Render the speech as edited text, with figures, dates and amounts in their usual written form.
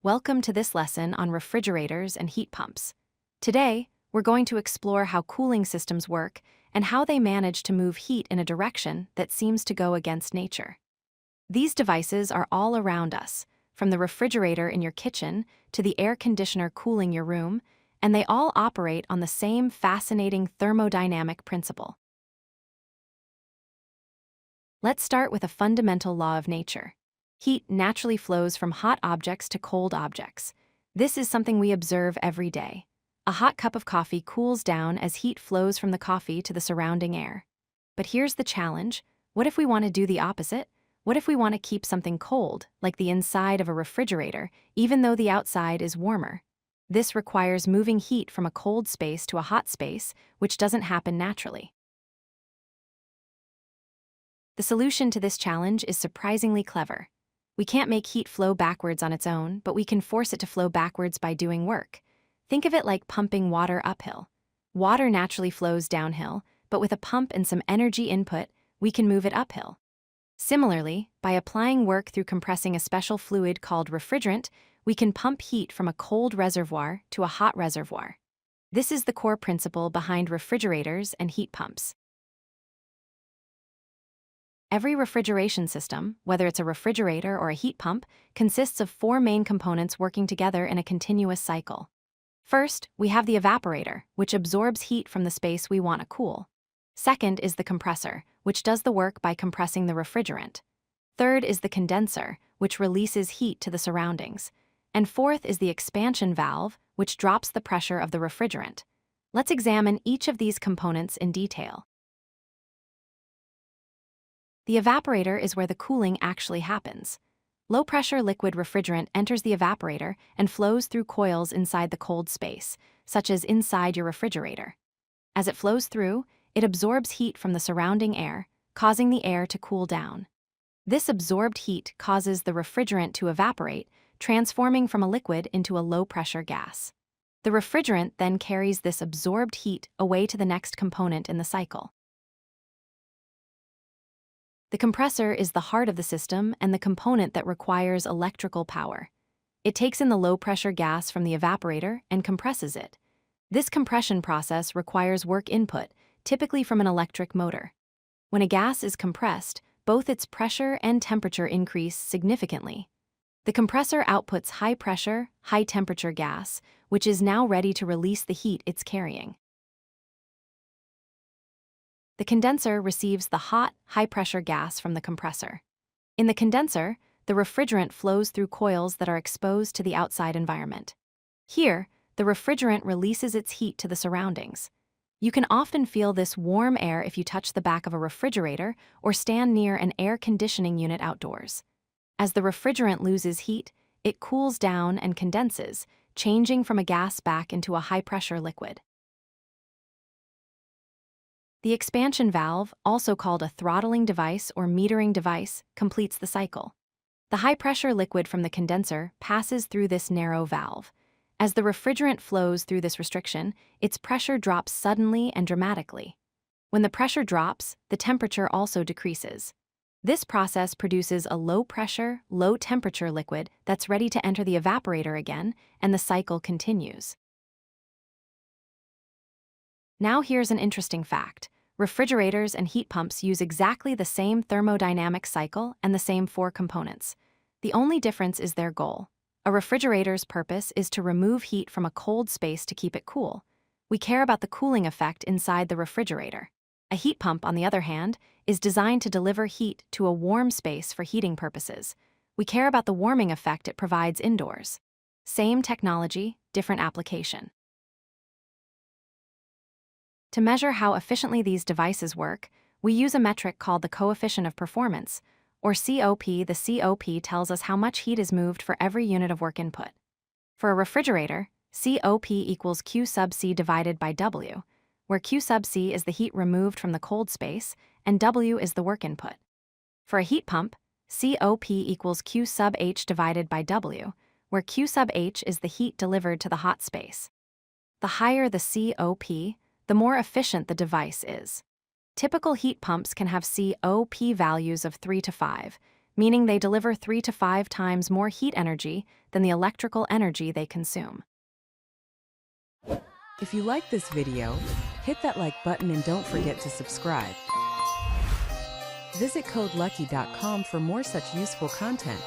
Welcome to this lesson on refrigerators and heat pumps. Today, we're going to explore how cooling systems work and how they manage to move heat in a direction that seems to go against nature. These devices are all around us, from the refrigerator in your kitchen to the air conditioner cooling your room, and they all operate on the same fascinating thermodynamic principle. Let's start with a fundamental law of nature. Heat naturally flows from hot objects to cold objects. This is something we observe every day. A hot cup of coffee cools down as heat flows from the coffee to the surrounding air. But here's the challenge. What if we want to do the opposite? What if we want to keep something cold, like the inside of a refrigerator, even though the outside is warmer? This requires moving heat from a cold space to a hot space, which doesn't happen naturally. The solution to this challenge is surprisingly clever. We can't make heat flow backwards on its own, but we can force it to flow backwards by doing work. Think of it like pumping water uphill. Water naturally flows downhill, but with a pump and some energy input, we can move it uphill. Similarly, by applying work through compressing a special fluid called refrigerant, we can pump heat from a cold reservoir to a hot reservoir. This is the core principle behind refrigerators and heat pumps. Every refrigeration system, whether it's a refrigerator or a heat pump, consists of four main components working together in a continuous cycle. First, we have the evaporator, which absorbs heat from the space we want to cool. Second is the compressor, which does the work by compressing the refrigerant. Third is the condenser, which releases heat to the surroundings. And fourth is the expansion valve, which drops the pressure of the refrigerant. Let's examine each of these components in detail. The evaporator is where the cooling actually happens. Low-pressure liquid refrigerant enters the evaporator and flows through coils inside the cold space, such as inside your refrigerator. As it flows through, it absorbs heat from the surrounding air, causing the air to cool down. This absorbed heat causes the refrigerant to evaporate, transforming from a liquid into a low-pressure gas. The refrigerant then carries this absorbed heat away to the next component in the cycle. The compressor is the heart of the system and the component that requires electrical power. It takes in the low-pressure gas from the evaporator and compresses it. This compression process requires work input, typically from an electric motor. When a gas is compressed, both its pressure and temperature increase significantly. The compressor outputs high-pressure, high-temperature gas, which is now ready to release the heat it's carrying. The condenser receives the hot, high-pressure gas from the compressor. In the condenser, the refrigerant flows through coils that are exposed to the outside environment. Here, the refrigerant releases its heat to the surroundings. You can often feel this warm air if you touch the back of a refrigerator or stand near an air conditioning unit outdoors. As the refrigerant loses heat, it cools down and condenses, changing from a gas back into a high-pressure liquid. The expansion valve, also called a throttling device or metering device, completes the cycle. The high-pressure liquid from the condenser passes through this narrow valve. As the refrigerant flows through this restriction, its pressure drops suddenly and dramatically. When the pressure drops, the temperature also decreases. This process produces a low-pressure, low-temperature liquid that's ready to enter the evaporator again, and the cycle continues. Now here's an interesting fact. Refrigerators and heat pumps use exactly the same thermodynamic cycle and the same four components. The only difference is their goal. A refrigerator's purpose is to remove heat from a cold space to keep it cool. We care about the cooling effect inside the refrigerator. A heat pump, on the other hand, is designed to deliver heat to a warm space for heating purposes. We care about the warming effect it provides indoors. Same technology, different application. To measure how efficiently these devices work, we use a metric called the coefficient of performance, or COP. The COP tells us how much heat is moved for every unit of work input. For a refrigerator, COP equals Q sub C divided by W, where Q sub C is the heat removed from the cold space and W is the work input. For a heat pump, COP equals Q sub H divided by W, where Q sub H is the heat delivered to the hot space. The higher the COP, the more efficient the device is. Typical heat pumps can have COP values of 3 to 5, meaning they deliver 3 to 5 times more heat energy than the electrical energy they consume. If you like this video, hit that like button and don't forget to subscribe. Visit codelucky.com for more such useful content.